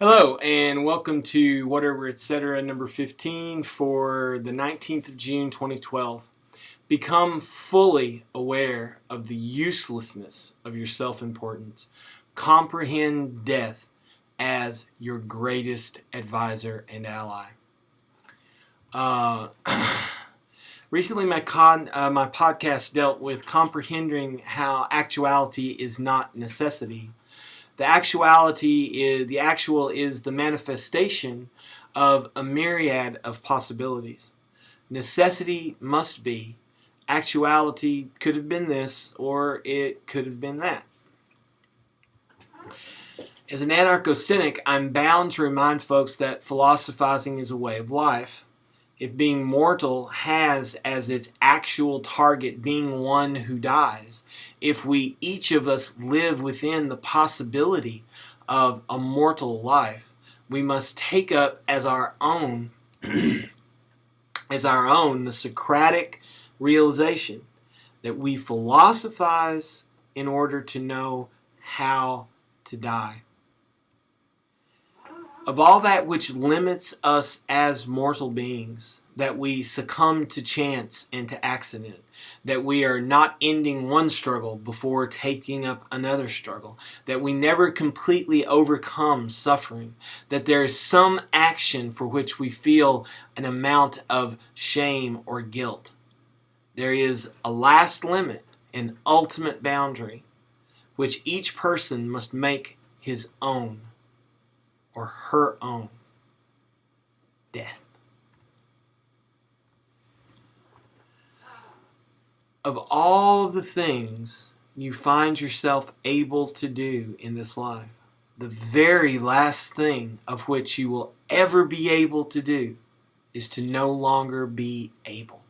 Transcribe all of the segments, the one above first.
Hello and welcome to Whatever Etc. number 15 for the 19th of June 2012. Become fully aware of the uselessness of your self-importance. Comprehend death as your greatest advisor and ally. Recently my podcast dealt with comprehending how actuality is not necessity. The actual is the manifestation of a myriad of possibilities. Necessity must be. Actuality could have been this, or it could have been that. As an anarcho-cynic, I'm bound to remind folks that philosophizing is a way of life. If being mortal has as its actual target being one who dies, if we each of us live within the possibility of a mortal life, we must take up as our own the Socratic realization that we philosophize in order to know how to die. Of all that which limits us as mortal beings, that we succumb to chance and to accident, that we are not ending one struggle before taking up another struggle, that we never completely overcome suffering, that there is some action for which we feel an amount of shame or guilt. There is a last limit, an ultimate boundary, which each person must make his own or her own: death. Of all of the things you find yourself able to do in this life, the very last thing of which you will ever be able to do is to no longer be able.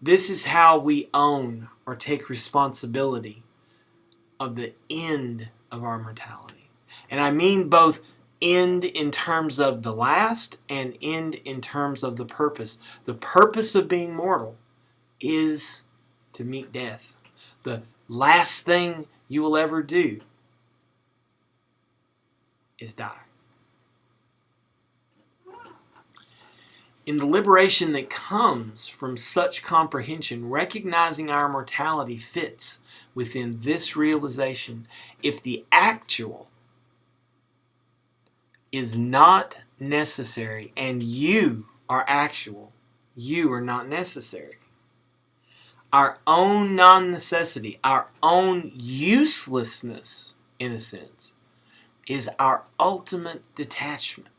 This is how we own or take responsibility of the end of our mortality. And I mean both end in terms of the last and end in terms of the purpose. The purpose of being mortal is to meet death. The last thing you will ever do is die. In the liberation that comes from such comprehension, recognizing our mortality fits within this realization. If the actual is not necessary and you are actual, you are not necessary. Our own non-necessity, our own uselessness, in a sense, is our ultimate detachment.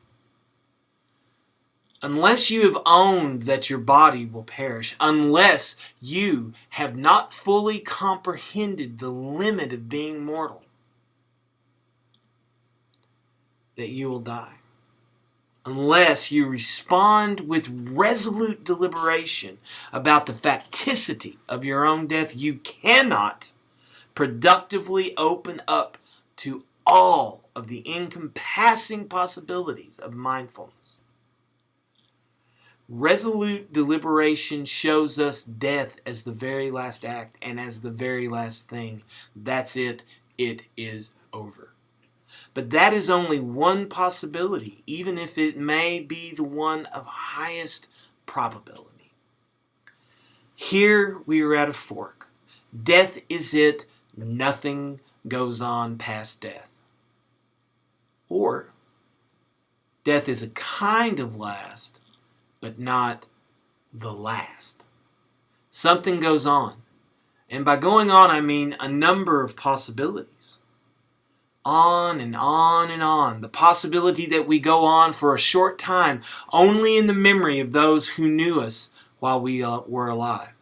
Unless you have owned that your body will perish, unless you have not fully comprehended the limit of being mortal, that you will die. Unless you respond with resolute deliberation about the facticity of your own death, you cannot productively open up to all of the encompassing possibilities of mindfulness. Resolute deliberation shows us death as the very last act and as the very last thing. That's it. It is over. But that is only one possibility, even if it may be the one of highest probability. Here we are at a fork. Death is it. Nothing goes on past death. Or death is a kind of last, but not the last. Something goes on. And by going on, I mean a number of possibilities. On and on and on. The possibility that we go on for a short time, only in the memory of those who knew us while we were alive.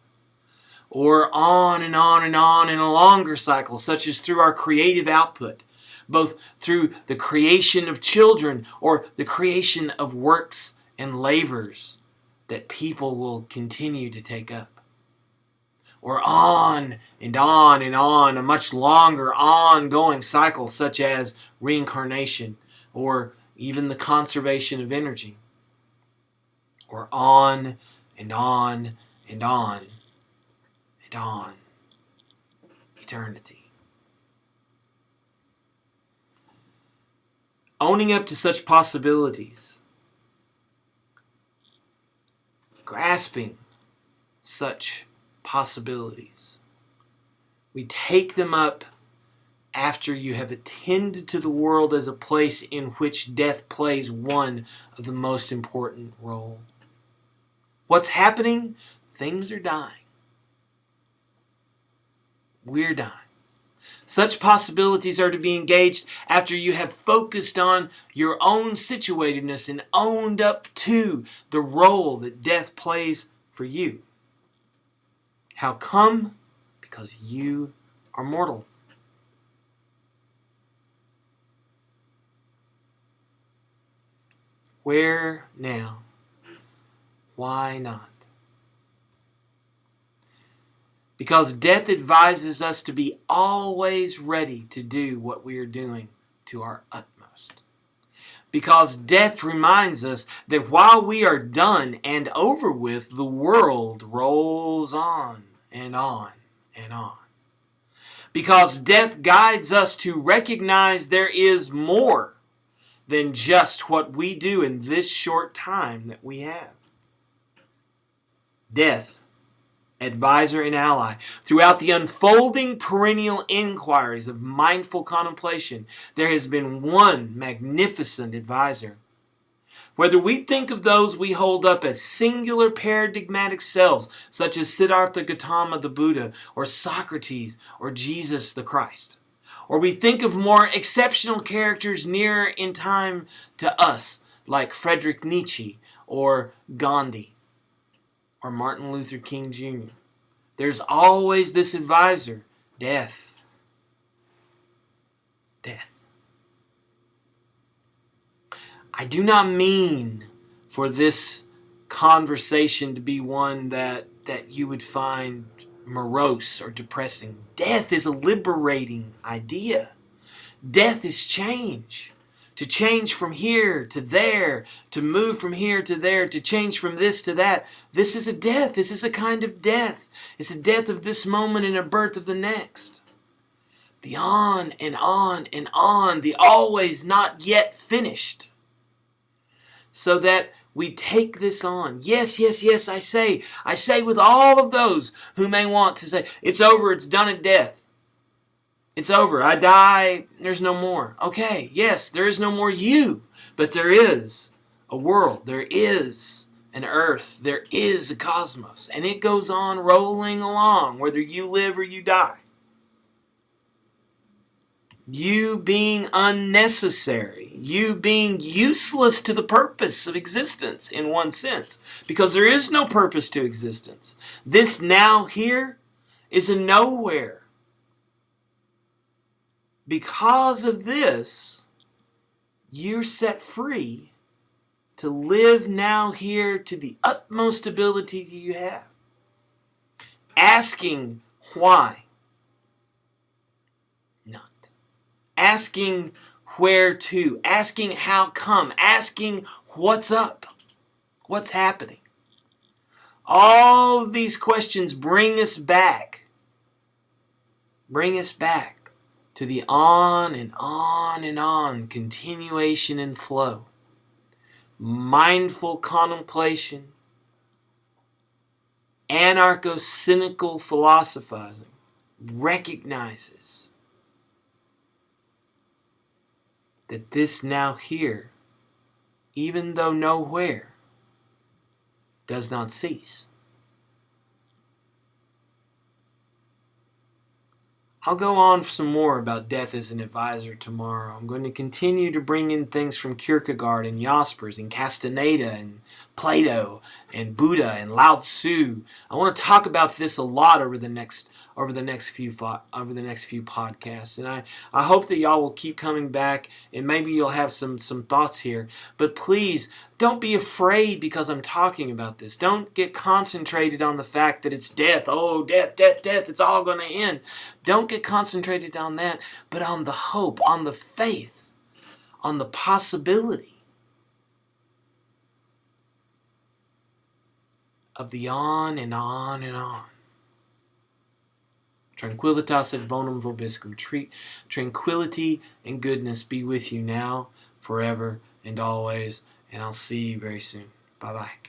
Or on and on and on in a longer cycle, such as through our creative output, both through the creation of children or the creation of works and labors that people will continue to take up. Or on and on and on, a much longer ongoing cycle such as reincarnation or even the conservation of energy. Or on and on and on and on. Eternity. owning up to such possibilities, grasping such possibilities. We take them up after you have attended to the world as a place in which death plays one of the most important roles. What's happening? Things are dying. We're dying. Such possibilities are to be engaged after you have focused on your own situatedness and owned up to the role that death plays for you. How come? Because you are mortal. Where now? Why not? Because death advises us to be always ready to do what we are doing to our utmost. Because death reminds us that while we are done and over with, the world rolls on and on and on. Because death guides us to recognize there is more than just what we do in this short time that we have. Death, advisor and ally, throughout the unfolding perennial inquiries of mindful contemplation, there has been one magnificent advisor. Whether we think of those we hold up as singular paradigmatic selves, such as Siddhartha Gautama the Buddha, or Socrates, or Jesus the Christ, or we think of more exceptional characters nearer in time to us, like Friedrich Nietzsche, or Gandhi, or Martin Luther King Jr., there's always this advisor, death. Death. I do not mean for this conversation to be one that you would find morose or depressing. Death is a liberating idea. Death is change. To change from here to there, to move from here to there, to change from this to that. This is a death. This is a kind of death. It's a death of this moment and a birth of the next. The on and on and on, the always not yet finished. So that we take this on. Yes, yes, yes, I say with all of those who may want to say, it's over, it's done at death. It's over, I die, there's no more. Okay, yes, there is no more you, but there is a world, there is an earth, there is a cosmos, and it goes on rolling along, whether you live or you die. You being unnecessary, you being useless to the purpose of existence in one sense, because there is no purpose to existence. This now here is a nowhere. Because of this, you're set free to live now here to the utmost ability you have. Asking why? Not. Asking where to? Asking how come? Asking what's up? What's happening? All of these questions bring us back. Bring us back to the on and on and on continuation and flow. Mindful contemplation, anarcho-cynical philosophizing recognizes that this now here, even though nowhere, does not cease. I'll go on some more about death as an advisor tomorrow. I'm going to continue to bring in things from Kierkegaard and Jaspers and Castaneda and Plato and Buddha and Lao Tzu. I want to talk about this a lot over the next few podcasts, and I hope that y'all will keep coming back, and maybe you'll have some thoughts here. But please don't be afraid because I'm talking about this. Don't get concentrated on the fact that it's death. Oh, death, death, death. It's all going to end. Don't get concentrated on that, but on the hope, on the faith, on the possibility of the on and on and on. Tranquilitas et bonum vobiscum. Tranquility and goodness be with you now, forever and always, and I'll see you very soon. Bye-bye.